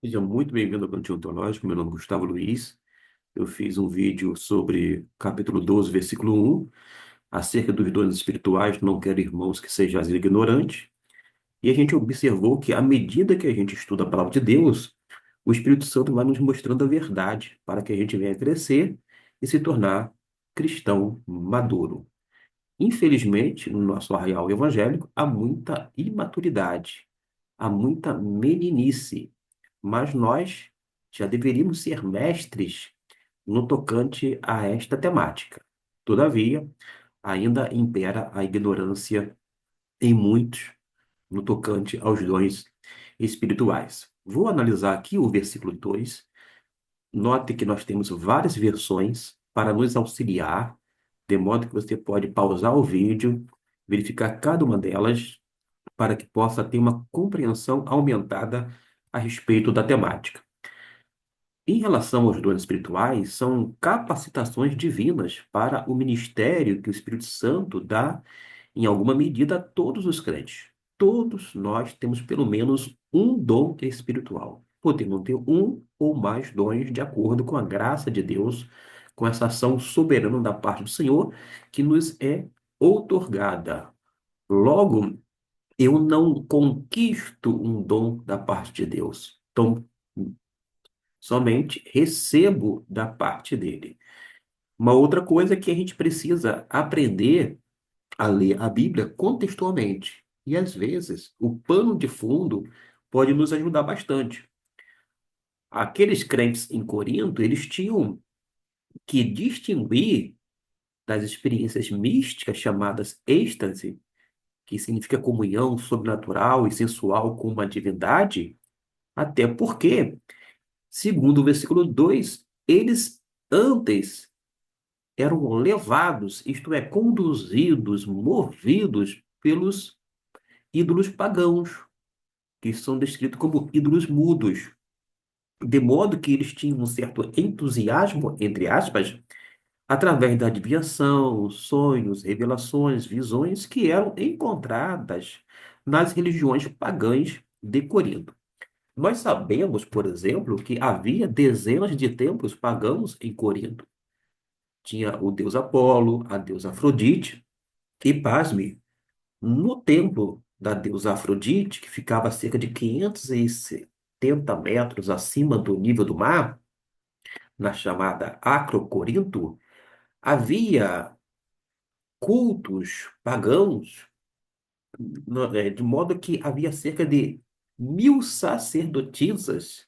Seja muito bem-vindo ao Cantinho Teológico. Meu nome é Gustavo Luiz. Eu fiz um vídeo sobre capítulo 12, versículo 1, acerca dos dons espirituais. Não quero, irmãos, que sejais ignorantes. E a gente observou que, à medida que a gente estuda a palavra de Deus, o Espírito Santo vai nos mostrando a verdade para que a gente venha crescer e se tornar cristão maduro. Infelizmente, no nosso arraial evangélico, há muita imaturidade, há muita meninice, mas nós já deveríamos ser mestres no tocante a esta temática. Todavia, ainda impera a ignorância em muitos no tocante aos dons espirituais. Vou analisar aqui o versículo 2. Note que nós temos várias versões para nos auxiliar, de modo que você pode pausar o vídeo, verificar cada uma delas, para que possa ter uma compreensão aumentada a respeito da temática. Em relação aos dons espirituais, são capacitações divinas para o ministério que o Espírito Santo dá, em alguma medida, a todos os crentes. Todos nós temos pelo menos um dom espiritual. Podemos ter um ou mais dons de acordo com a graça de Deus, com essa ação soberana da parte do Senhor que nos é outorgada. Logo, eu não conquisto um dom da parte de Deus. Então, somente recebo da parte dele. Uma outra coisa é que a gente precisa aprender a ler a Bíblia contextualmente. E às vezes o pano de fundo pode nos ajudar bastante. Aqueles crentes em Corinto, eles tinham que distinguir das experiências místicas chamadas êxtase, que significa comunhão sobrenatural e sensual com uma divindade, até porque, segundo o versículo 2, eles antes eram levados, isto é, conduzidos, movidos pelos ídolos pagãos, que são descritos como ídolos mudos, de modo que eles tinham um certo entusiasmo, entre aspas, através da adivinhação, sonhos, revelações, visões que eram encontradas nas religiões pagãs de Corinto. Nós sabemos, por exemplo, que havia dezenas de templos pagãos em Corinto. Tinha o deus Apolo, a deusa Afrodite, e pasme, no templo da deusa Afrodite, que ficava a cerca de 570 metros acima do nível do mar, na chamada Acrocorinto, havia cultos pagãos, de modo que havia cerca de 1.000 sacerdotisas,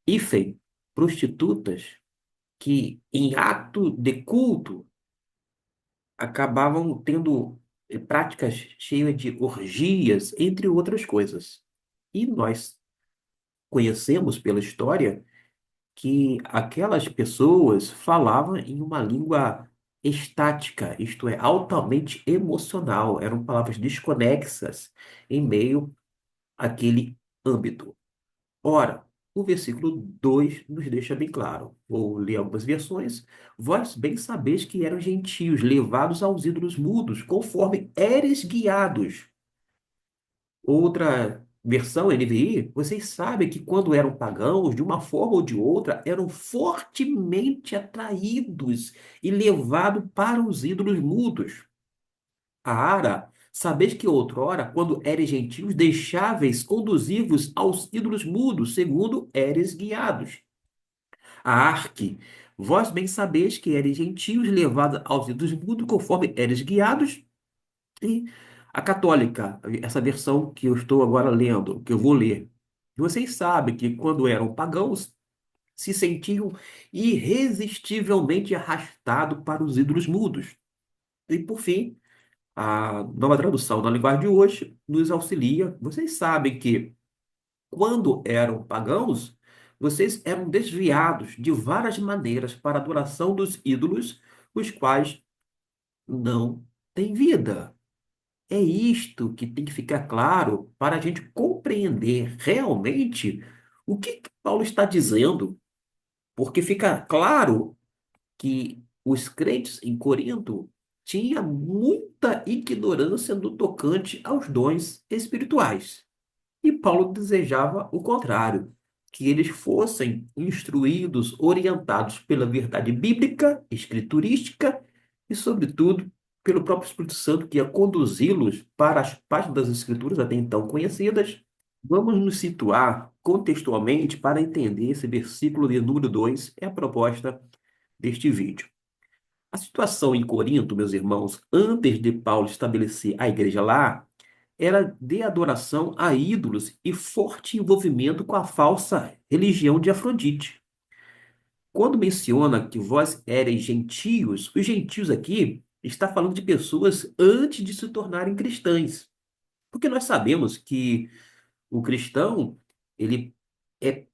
hífen, prostitutas, que em ato de culto acabavam tendo práticas cheias de orgias, entre outras coisas. E nós conhecemos pela história que aquelas pessoas falavam em uma língua estática, isto é, altamente emocional, eram palavras desconexas em meio àquele âmbito. Ora, o versículo 2 nos deixa bem claro. Vou ler algumas versões. Vós bem sabeis que eram gentios, levados aos ídolos mudos, conforme éres guiados. Outra versão, NVI, vocês sabem que quando eram pagãos, de uma forma ou de outra, eram fortemente atraídos e levados para os ídolos mudos. A Ara, sabeis que outrora, quando éres gentios, deixáveis conduzir-vos aos ídolos mudos, segundo éres guiados. A Arque, vós bem sabeis que éres gentios, levados aos ídolos mudos, conforme éres guiados. E a católica, essa versão que eu estou agora lendo, que eu vou ler. Vocês sabem que quando eram pagãos, se sentiam irresistivelmente arrastados para os ídolos mudos. E por fim, a nova tradução da linguagem de hoje nos auxilia. Vocês sabem que quando eram pagãos, vocês eram desviados de várias maneiras para a adoração dos ídolos, os quais não têm vida. É isto que tem que ficar claro para a gente compreender realmente o que Paulo está dizendo, porque fica claro que os crentes em Corinto tinham muita ignorância no tocante aos dons espirituais. E Paulo desejava o contrário, que eles fossem instruídos, orientados pela verdade bíblica, escriturística e, sobretudo, pelo próprio Espírito Santo, que ia conduzi-los para as páginas das Escrituras até então conhecidas. Vamos nos situar contextualmente para entender esse versículo de número 2, é a proposta deste vídeo. A situação em Corinto, meus irmãos, antes de Paulo estabelecer a igreja lá, era de adoração a ídolos e forte envolvimento com a falsa religião de Afrodite. Quando menciona que vós éreis gentios, os gentios aqui está falando de pessoas antes de se tornarem cristãs. Porque nós sabemos que o cristão, ele é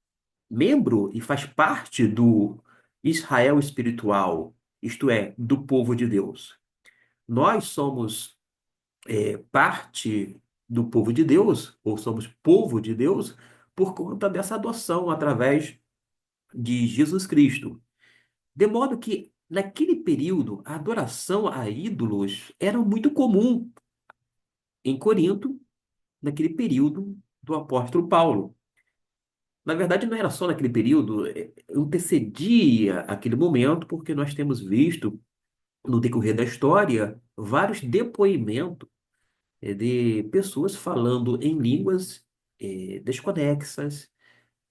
membro e faz parte do Israel espiritual, isto é, do povo de Deus. Nós somos parte do povo de Deus, ou somos povo de Deus, por conta dessa adoção através de Jesus Cristo. De modo que, naquele período, a adoração a ídolos era muito comum em Corinto, naquele período do apóstolo Paulo. Na verdade, não era só naquele período, antecedia aquele momento, porque nós temos visto, no decorrer da história, vários depoimentos de pessoas falando em línguas desconexas,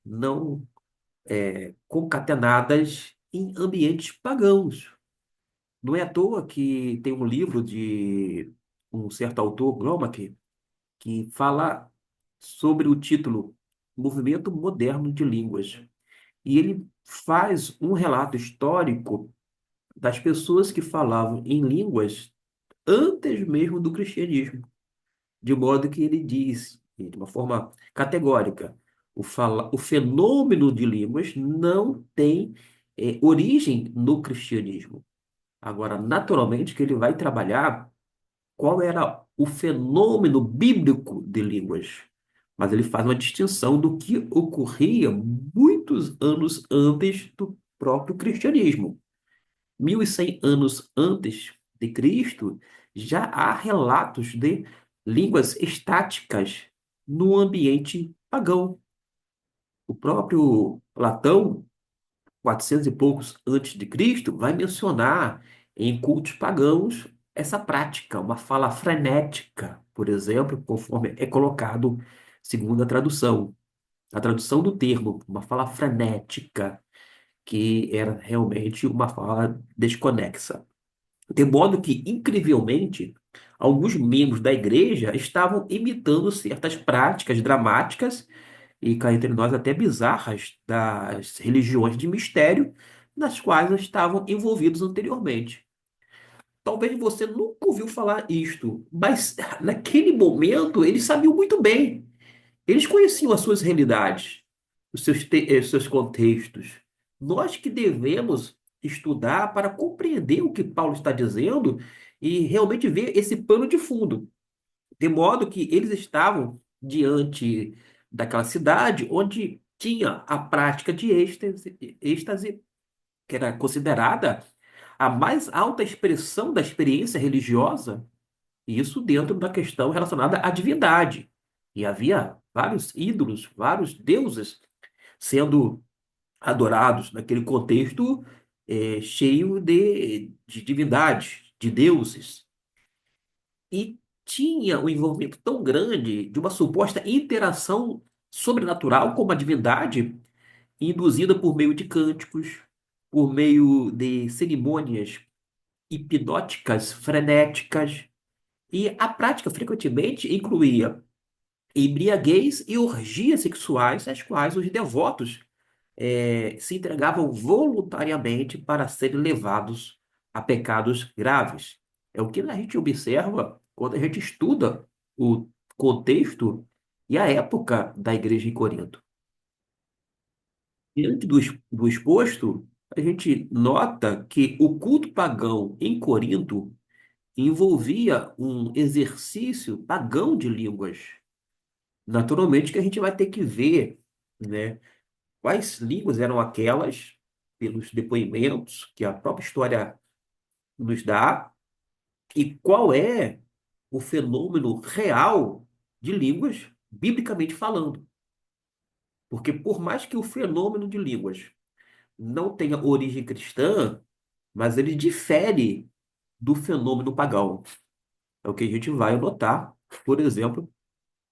não concatenadas em ambientes pagãos. Não é à toa que tem um livro de um certo autor, Gromack, que fala sobre o título Movimento Moderno de Línguas. E ele faz um relato histórico das pessoas que falavam em línguas antes mesmo do cristianismo. De modo que ele diz, de uma forma categórica, o fenômeno de línguas não tem origem no cristianismo. Agora, naturalmente, que ele vai trabalhar qual era o fenômeno bíblico de línguas. Mas ele faz uma distinção do que ocorria muitos anos antes do próprio cristianismo. 1.100 anos antes de Cristo, já há relatos de línguas estáticas no ambiente pagão. O próprio Platão, 400 e poucos antes de Cristo, vai mencionar em cultos pagãos essa prática, uma fala frenética, por exemplo, conforme é colocado segundo a tradução do termo, uma fala frenética, que era realmente uma fala desconexa. De modo que, incrivelmente, alguns membros da igreja estavam imitando certas práticas dramáticas e, cá entre nós, até bizarras das religiões de mistério nas quais eles estavam envolvidos anteriormente. Talvez você nunca ouviu falar isto, mas naquele momento eles sabiam muito bem. Eles conheciam as suas realidades, os seus contextos. Nós que devemos estudar para compreender o que Paulo está dizendo e realmente ver esse pano de fundo. De modo que eles estavam diante daquela cidade onde tinha a prática de êxtase, que era considerada a mais alta expressão da experiência religiosa, e isso dentro da questão relacionada à divindade. E havia vários ídolos, vários deuses sendo adorados naquele contexto cheio de divindades, de deuses. E tinha um envolvimento tão grande de uma suposta interação sobrenatural com a divindade, induzida por meio de cânticos, por meio de cerimônias hipnóticas, frenéticas, e a prática frequentemente incluía embriaguez e orgias sexuais, às quais os devotos se entregavam voluntariamente para serem levados a pecados graves. É o que a gente observa quando a gente estuda o contexto e a época da igreja em Corinto. Diante do exposto, a gente nota que o culto pagão em Corinto envolvia um exercício pagão de línguas. Naturalmente que a gente vai ter que ver, né, quais línguas eram aquelas, pelos depoimentos que a própria história nos dá, e qual é o fenômeno real de línguas, biblicamente falando. Porque por mais que o fenômeno de línguas não tenha origem cristã, mas ele difere do fenômeno pagão. É o que a gente vai notar, por exemplo,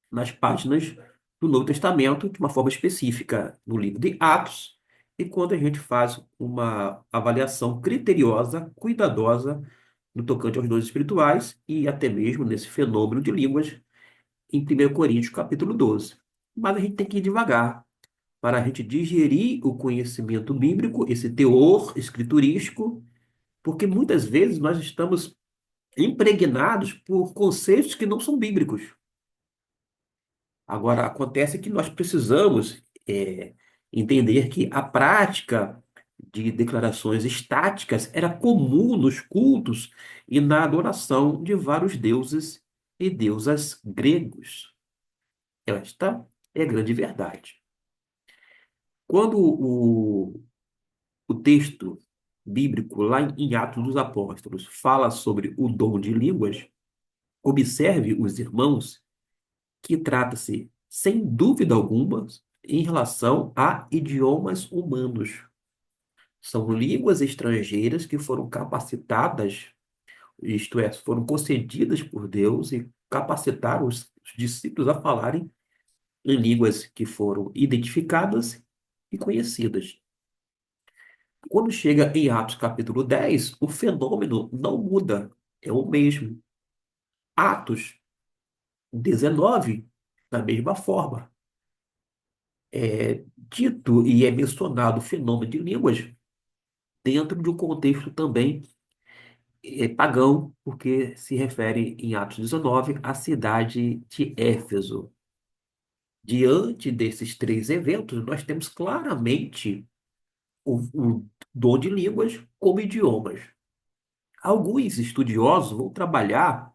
nas páginas do Novo Testamento, de uma forma específica no livro de Atos, e quando a gente faz uma avaliação criteriosa, cuidadosa, no tocante aos dons espirituais e até mesmo nesse fenômeno de línguas em 1 Coríntios, capítulo 12. Mas a gente tem que ir devagar para a gente digerir o conhecimento bíblico, esse teor escriturístico, porque muitas vezes nós estamos impregnados por conceitos que não são bíblicos. Agora, acontece que nós precisamos entender que a prática de declarações estáticas era comum nos cultos e na adoração de vários deuses e deusas gregos. Esta é a grande verdade. Quando o texto bíblico, lá em Atos dos Apóstolos, fala sobre o dom de línguas, observe os irmãos que trata-se, sem dúvida alguma, em relação a idiomas humanos. São línguas estrangeiras que foram capacitadas, isto é, foram concedidas por Deus e capacitaram os discípulos a falarem em línguas que foram identificadas e conhecidas. Quando chega em Atos capítulo 10, o fenômeno não muda, é o mesmo. Atos 19, da mesma forma. É dito e é mencionado o fenômeno de línguas dentro de um contexto também pagão, porque se refere em Atos 19 à cidade de Éfeso. Diante desses três eventos, nós temos claramente o dom de línguas como idiomas. Alguns estudiosos vão trabalhar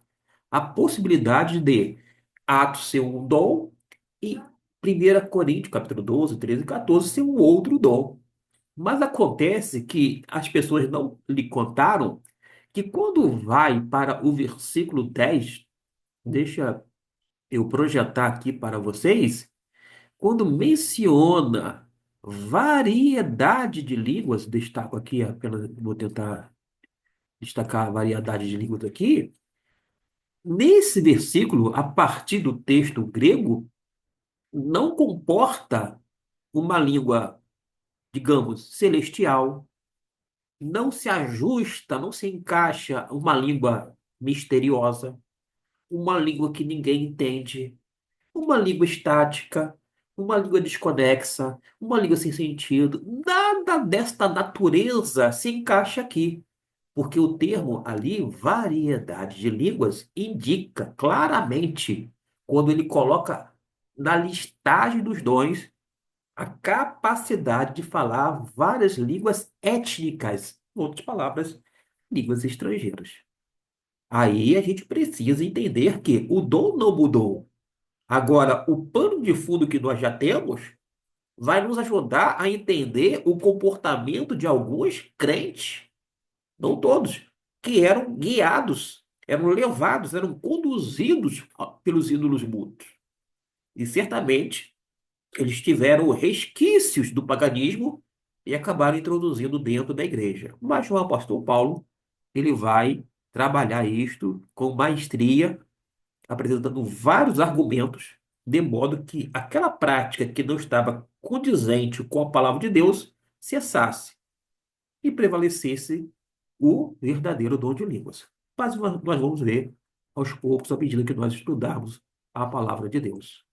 a possibilidade de Atos ser um dom e 1 Coríntios, capítulo 12, 13 e 14, ser um outro dom. Mas acontece que as pessoas não lhe contaram que quando vai para o versículo 10, deixa eu projetar aqui para vocês, quando menciona variedade de línguas, destaco aqui apenas, vou tentar destacar a variedade de línguas aqui, nesse versículo, a partir do texto grego, não comporta uma língua, digamos, celestial, não se ajusta, não se encaixa uma língua misteriosa, uma língua que ninguém entende, uma língua estática, uma língua desconexa, uma língua sem sentido. Nada desta natureza se encaixa aqui, porque o termo ali, variedade de línguas, indica claramente, quando ele coloca na listagem dos dons, a capacidade de falar várias línguas étnicas, em outras palavras, línguas estrangeiras. Aí a gente precisa entender que o dom não mudou. Agora, o pano de fundo que nós já temos vai nos ajudar a entender o comportamento de alguns crentes, não todos, que eram guiados, eram levados, eram conduzidos pelos ídolos mudos. E certamente eles tiveram resquícios do paganismo e acabaram introduzindo dentro da igreja. Mas o apóstolo Paulo, ele vai trabalhar isto com maestria, apresentando vários argumentos, de modo que aquela prática que não estava condizente com a palavra de Deus cessasse e prevalecesse o verdadeiro dom de línguas. Mas nós vamos ver aos poucos, à medida que nós estudarmos a palavra de Deus.